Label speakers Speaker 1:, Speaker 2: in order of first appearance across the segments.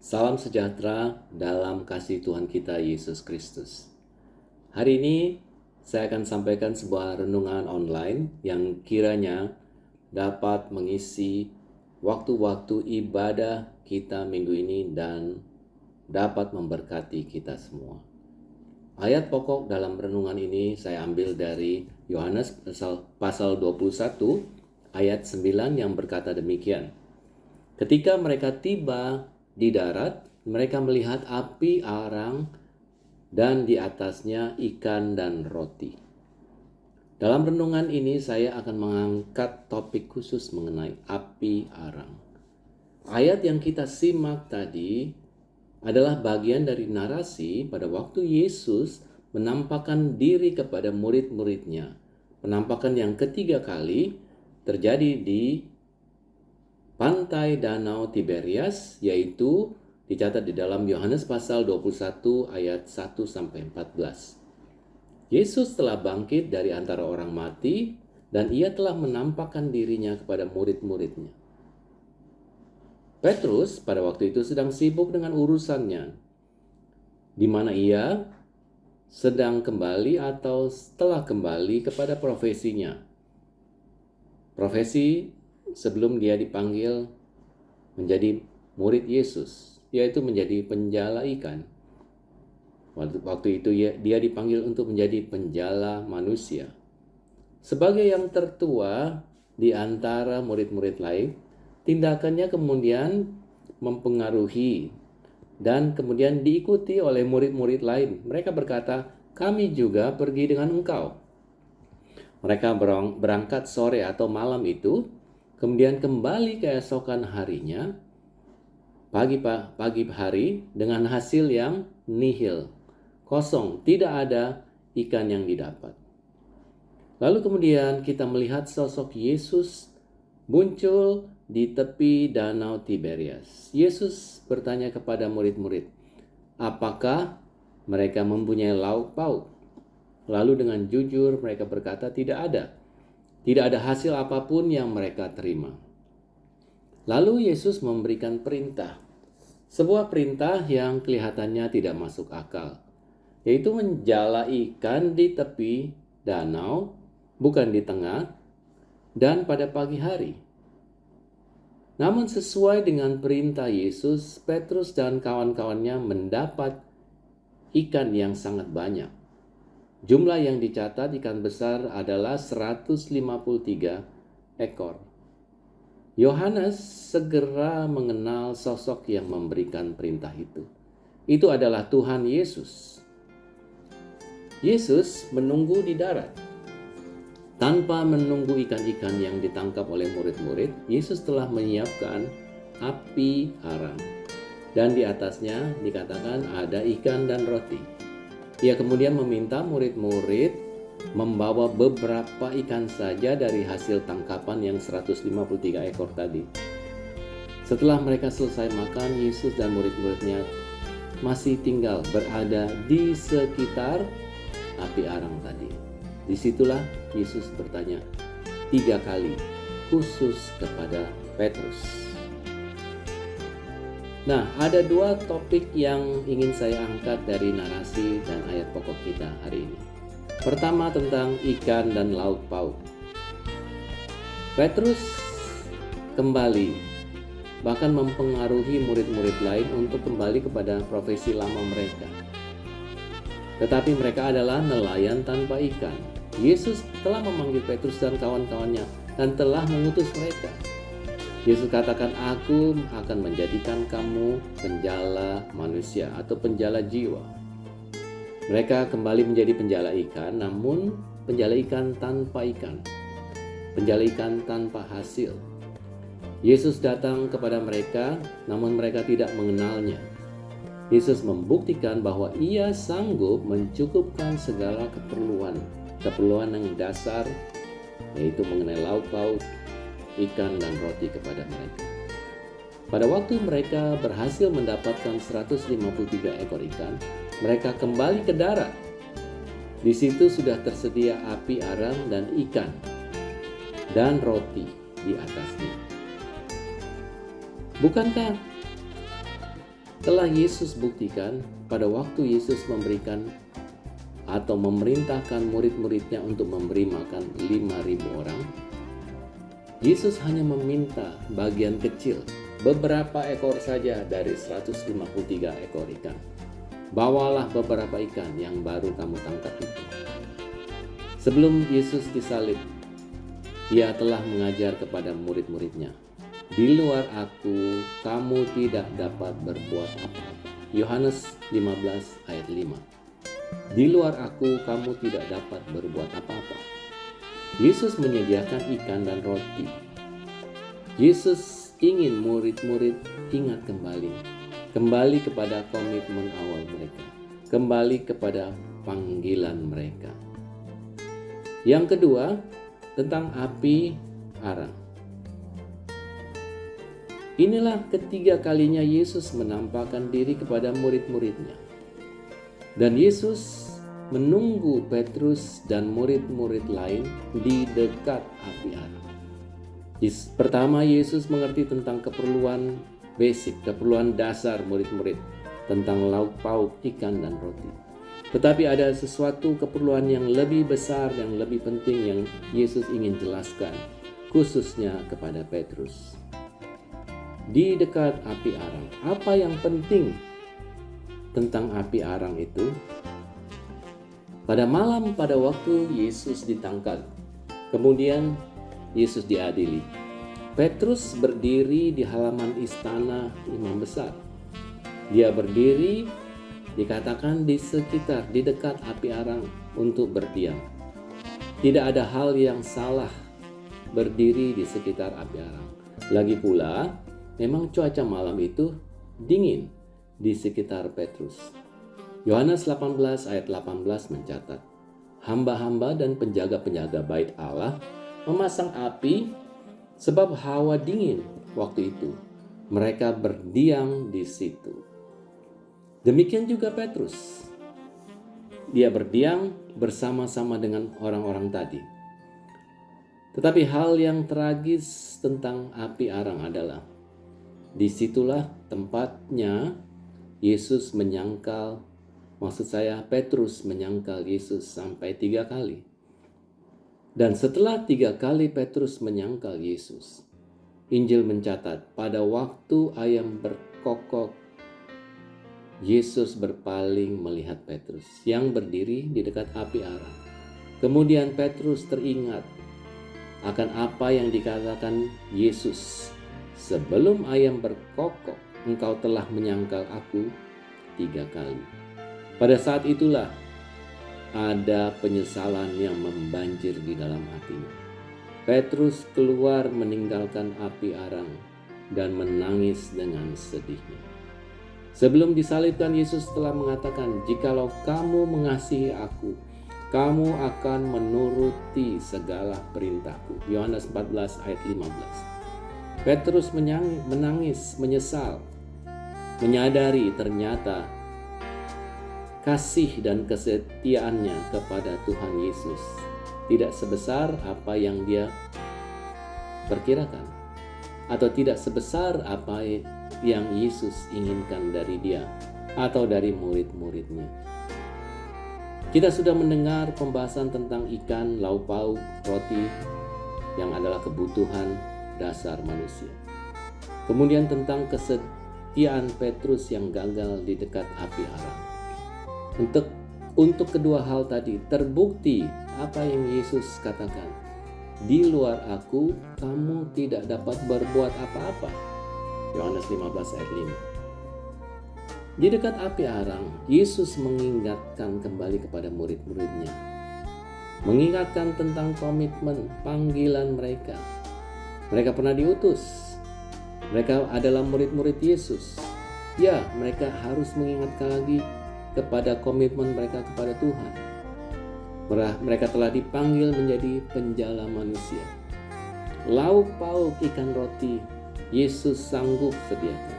Speaker 1: Salam sejahtera dalam kasih Tuhan kita Yesus Kristus. Hari ini saya akan sampaikan sebuah renungan online yang kiranya dapat mengisi waktu-waktu ibadah kita minggu ini dan dapat memberkati kita semua. Ayat pokok dalam renungan ini saya ambil dari Yohanes pasal 21 ayat 9 yang berkata demikian. Ketika mereka tiba di darat, mereka melihat api arang dan di atasnya ikan dan roti. Dalam renungan ini saya akan mengangkat topik khusus mengenai api arang. Ayat yang kita simak tadi adalah bagian dari narasi pada waktu Yesus menampakkan diri kepada murid-muridnya. Penampakan yang ketiga kali terjadi di pantai Danau Tiberias, yaitu dicatat di dalam Yohanes pasal 21 ayat 1-14. Yesus telah bangkit dari antara orang mati dan ia telah menampakkan dirinya kepada murid-muridnya. Petrus pada waktu itu sedang sibuk dengan urusannya, di mana ia sedang kembali atau setelah kembali kepada profesinya. Profesi sebelum dia dipanggil menjadi murid Yesus, yaitu menjadi penjala ikan. Waktu itu dia dipanggil untuk menjadi penjala manusia. Sebagai yang tertua di antara murid-murid lain, tindakannya kemudian mempengaruhi dan kemudian diikuti oleh murid-murid lain. Mereka berkata, "Kami juga pergi dengan engkau." Mereka berangkat sore atau malam itu, kemudian kembali keesokan harinya, pagi hari dengan hasil yang nihil, kosong, tidak ada ikan yang didapat. Lalu kemudian kita melihat sosok Yesus muncul di tepi Danau Tiberias. Yesus bertanya kepada murid-murid, apakah mereka mempunyai lauk pauk? Lalu dengan jujur mereka berkata tidak ada. Tidak ada hasil apapun yang mereka terima. Lalu Yesus memberikan perintah. Sebuah perintah yang kelihatannya tidak masuk akal. Yaitu menjala ikan di tepi danau, bukan di tengah, dan pada pagi hari. Namun sesuai dengan perintah Yesus, Petrus dan kawan-kawannya mendapat ikan yang sangat banyak. Jumlah yang dicatat ikan besar adalah 153 ekor. Yohanes segera mengenal sosok yang memberikan perintah itu. Itu adalah Tuhan Yesus. Yesus menunggu di darat. Tanpa menunggu ikan-ikan yang ditangkap oleh murid-murid, Yesus telah menyiapkan api arang. Dan di atasnya dikatakan ada ikan dan roti. Ia kemudian meminta murid-murid membawa beberapa ikan saja dari hasil tangkapan yang 153 ekor tadi. Setelah mereka selesai makan, Yesus dan murid-muridnya masih tinggal berada di sekitar api arang tadi. Disitulah Yesus bertanya 3 kali khusus kepada Petrus. Nah, ada 2 topik yang ingin saya angkat dari narasi dan ayat pokok kita hari ini. Pertama tentang ikan dan lauk pauk. Petrus kembali, bahkan mempengaruhi murid-murid lain untuk kembali kepada profesi lama mereka. Tetapi mereka adalah nelayan tanpa ikan. Yesus telah memanggil Petrus dan kawan-kawannya dan telah mengutus mereka. Yesus katakan, aku akan menjadikan kamu penjala manusia atau penjala jiwa. Mereka kembali menjadi penjala ikan, namun penjala ikan tanpa ikan. Penjala ikan tanpa hasil. Yesus datang kepada mereka, namun mereka tidak mengenalnya. Yesus membuktikan bahwa ia sanggup mencukupkan segala keperluan yang dasar, yaitu mengenai lauk pauk, ikan dan roti kepada mereka. Pada waktu mereka berhasil mendapatkan 153 ekor ikan, mereka kembali ke darat. Di situ sudah tersedia api arang dan ikan dan roti di atasnya. Bukankah telah Yesus buktikan pada waktu Yesus memberikan atau memerintahkan murid-muridnya untuk memberi makan 5.000 orang. Yesus hanya meminta bagian kecil, beberapa ekor saja dari 153 ekor ikan. Bawalah beberapa ikan yang baru kamu tangkap itu. Sebelum Yesus disalib, Dia telah mengajar kepada murid-muridnya, di luar aku, kamu tidak dapat berbuat apa-apa. Yohanes 15 ayat 5. Di luar aku, kamu tidak dapat berbuat apa-apa. Yesus menyediakan ikan dan roti. Yesus ingin murid-murid ingat kembali kepada komitmen awal mereka, kembali kepada panggilan mereka. Yang kedua, tentang api arang. Inilah ketiga kalinya Yesus menampakkan diri kepada murid-muridnya. Dan Yesus menunggu Petrus dan murid-murid lain di dekat api arang. Pertama, Yesus mengerti tentang keperluan basic, keperluan dasar murid-murid tentang lauk pauk, ikan, dan roti. Tetapi ada sesuatu keperluan yang lebih besar, yang lebih penting yang Yesus ingin jelaskan, khususnya kepada Petrus. Di dekat api arang, apa yang penting tentang api arang itu? Pada malam pada waktu Yesus ditangkap, kemudian Yesus diadili, Petrus berdiri di halaman istana imam besar. Dia berdiri, dikatakan di sekitar, di dekat api arang untuk berdiam. Tidak ada hal yang salah berdiri di sekitar api arang. Lagi pula, memang cuaca malam itu dingin di sekitar Petrus. Yohanes 18 ayat 18 mencatat, hamba-hamba dan penjaga-penjaga bait Allah memasang api sebab hawa dingin waktu itu. Mereka berdiam di situ. Demikian juga Petrus. Dia berdiam bersama-sama dengan orang-orang tadi. Tetapi hal yang tragis tentang api arang adalah disitulah tempatnya Yesus menyangkal, Petrus menyangkal Yesus sampai 3 kali. Dan setelah 3 kali Petrus menyangkal Yesus, Injil mencatat pada waktu ayam berkokok, Yesus berpaling melihat Petrus yang berdiri di dekat api arang. Kemudian Petrus teringat akan apa yang dikatakan Yesus, sebelum ayam berkokok, engkau telah menyangkal aku 3 kali. Pada saat itulah ada penyesalan yang membanjir di dalam hatinya. Petrus keluar meninggalkan api arang dan menangis dengan sedihnya. Sebelum disalibkan, Yesus telah mengatakan, jikalau kamu mengasihi aku, kamu akan menuruti segala perintahku. Yohanes 14 ayat 15. Petrus menangis, menyesal, menyadari ternyata kasih dan kesetiaannya kepada Tuhan Yesus tidak sebesar apa yang dia perkirakan, atau tidak sebesar apa yang Yesus inginkan dari dia atau dari murid-muridnya. Kita sudah mendengar pembahasan tentang ikan, lauk pauk, roti yang adalah kebutuhan dasar manusia. Kemudian tentang kesetiaan Petrus yang gagal di dekat api arang. Untuk kedua hal tadi terbukti apa yang Yesus katakan. Di luar aku, kamu tidak dapat berbuat apa-apa. Yohanes 15 ayat 5. Di dekat api arang, Yesus mengingatkan kembali kepada murid-muridnya. Mengingatkan tentang komitmen panggilan mereka. Mereka pernah diutus. Mereka adalah murid-murid Yesus. Ya, mereka harus mengingatkan lagi kepada komitmen mereka kepada Tuhan. Mereka telah dipanggil menjadi penjala manusia. Lauk pauk, ikan, roti, Yesus sanggup sediakan.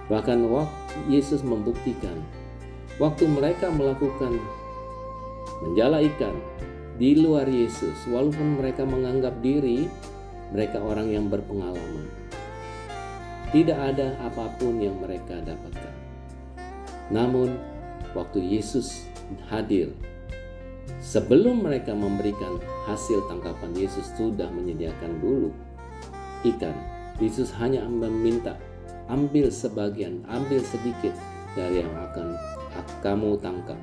Speaker 1: Bahkan waktu Yesus membuktikan, waktu mereka melakukan menjala ikan di luar Yesus, walaupun mereka menganggap diri mereka orang yang berpengalaman, tidak ada apapun yang mereka dapatkan. Namun, waktu Yesus hadir, sebelum mereka memberikan hasil tangkapan, Yesus sudah menyediakan dulu ikan. Yesus hanya meminta, ambil sebagian, ambil sedikit dari yang akan kamu tangkap.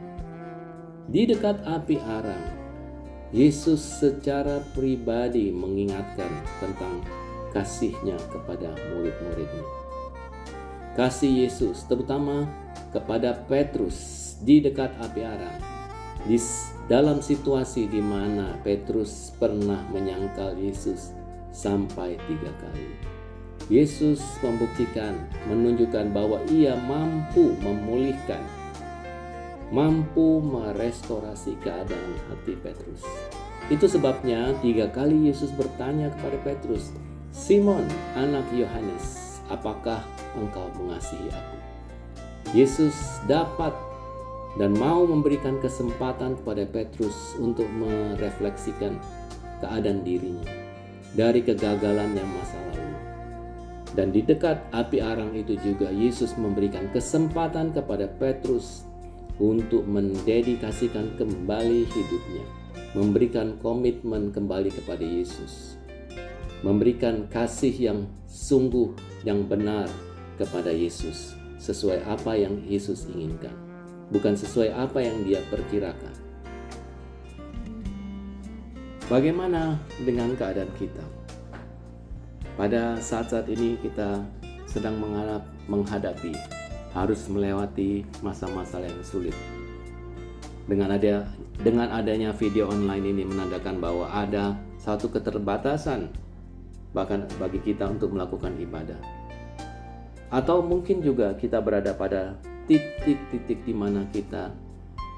Speaker 1: Di dekat api arang, Yesus secara pribadi mengingatkan tentang kasih-Nya kepada murid-murid-Nya. Kasih Yesus terutama kepada Petrus di dekat api arang, dalam situasi di mana Petrus pernah menyangkal Yesus sampai 3 kali. Yesus membuktikan, menunjukkan bahwa Ia mampu memulihkan, mampu merestorasi keadaan hati Petrus. Itu sebabnya 3 kali Yesus bertanya kepada Petrus, "Simon, anak Yohanes, apakah engkau mengasihi aku?" Yesus dapat dan mau memberikan kesempatan kepada Petrus untuk merefleksikan keadaan dirinya dari kegagalan yang masa lalu. Dan di dekat api arang itu juga Yesus memberikan kesempatan kepada Petrus untuk mendedikasikan kembali hidupnya, memberikan komitmen kembali kepada Yesus, memberikan kasih yang sungguh, yang benar kepada Yesus, sesuai apa yang Yesus inginkan, bukan sesuai apa yang dia perkirakan. Bagaimana dengan keadaan kita? Pada saat-saat ini kita sedang menghadapi, harus melewati masa-masa yang sulit. Dengan adanya video online ini menandakan bahwa ada satu keterbatasan bahkan bagi kita untuk melakukan ibadah. Atau mungkin juga kita berada pada titik-titik di mana kita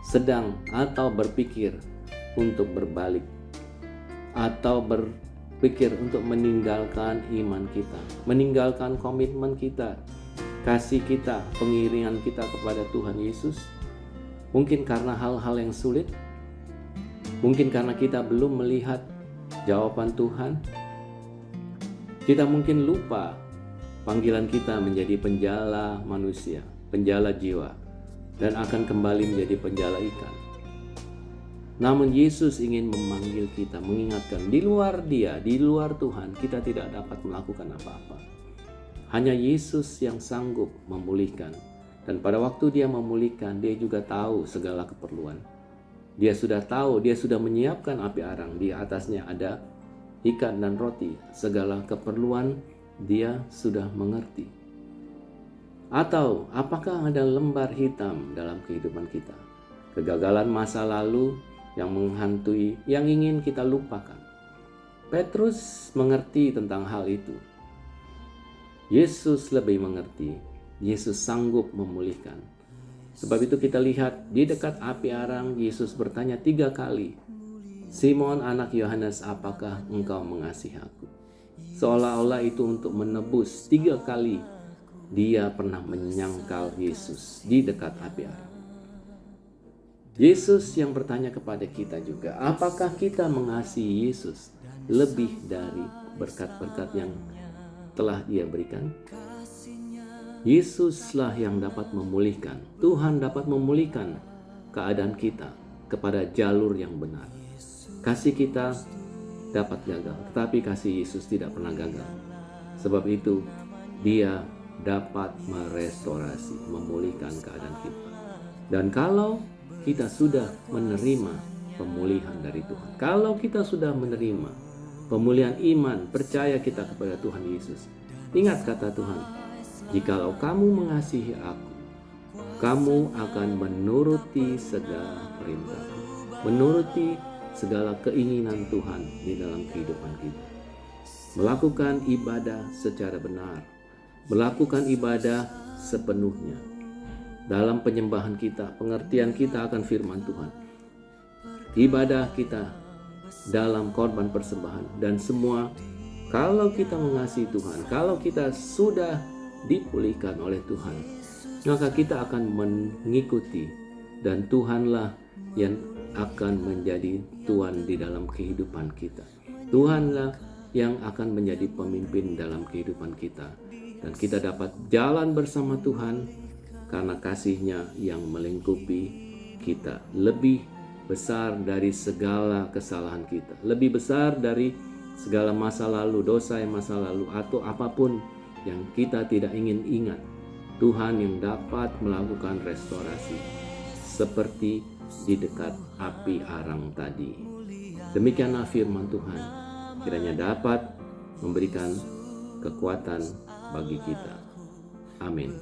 Speaker 1: sedang atau berpikir untuk berbalik, atau berpikir untuk meninggalkan iman kita, meninggalkan komitmen kita, kasih kita, pengiringan kita kepada Tuhan Yesus. Mungkin karena hal-hal yang sulit, mungkin karena kita belum melihat jawaban Tuhan. Kita mungkin lupa panggilan kita menjadi penjala manusia, penjala jiwa, dan akan kembali menjadi penjala ikan. Namun Yesus ingin memanggil kita, mengingatkan, di luar Dia, di luar Tuhan, kita tidak dapat melakukan apa-apa. Hanya Yesus yang sanggup memulihkan. Dan pada waktu Dia memulihkan, Dia juga tahu segala keperluan. Dia sudah tahu, Dia sudah menyiapkan api arang, di atasnya ada ikan dan roti. Segala keperluan Dia sudah mengerti. Atau apakah ada lembar hitam dalam kehidupan kita? Kegagalan masa lalu yang menghantui, yang ingin kita lupakan. Petrus mengerti tentang hal itu. Yesus lebih mengerti. Yesus sanggup memulihkan. Sebab itu kita lihat di dekat api arang, Yesus bertanya 3 kali, "Simon anak Yohanes, apakah engkau mengasihi aku?" Seolah-olah itu untuk menebus 3 kali dia pernah menyangkal Yesus di dekat api arang. Yesus yang bertanya kepada kita juga, apakah kita mengasihi Yesus lebih dari berkat-berkat yang telah Dia berikan? Yesuslah yang dapat memulihkan. Tuhan dapat memulihkan keadaan kita kepada jalur yang benar. Kasih kita dapat gagal, tetapi kasih Yesus tidak pernah gagal. Sebab itu Dia dapat merestorasi, memulihkan keadaan kita. Dan kalau kita sudah menerima pemulihan dari Tuhan, kalau kita sudah menerima pemulihan iman, percaya kita kepada Tuhan Yesus, ingat kata Tuhan, "Jikalau kamu mengasihi aku, kamu akan menuruti segala perintah, menuruti segala keinginan Tuhan di dalam kehidupan kita." Melakukan ibadah secara benar, melakukan ibadah sepenuhnya. Dalam penyembahan kita, pengertian kita akan firman Tuhan, ibadah kita dalam korban persembahan, dan semua, kalau kita mengasihi Tuhan, kalau kita sudah dipulihkan oleh Tuhan, maka kita akan mengikuti, dan Tuhanlah yang akan menjadi Tuhan di dalam kehidupan kita. Tuhanlah yang akan menjadi pemimpin dalam kehidupan kita. dan kita dapat jalan bersama Tuhan karena kasih-Nya yang melingkupi kita, lebih besar dari segala kesalahan kita, lebih besar dari segala masa lalu, dosa yang masa lalu, atau apapun yang kita tidak ingin ingat. Tuhan yang dapat melakukan restorasi seperti di dekat api arang tadi. Demikianlah firman Tuhan, kiranya dapat memberikan kekuatan bagi kita. Amin.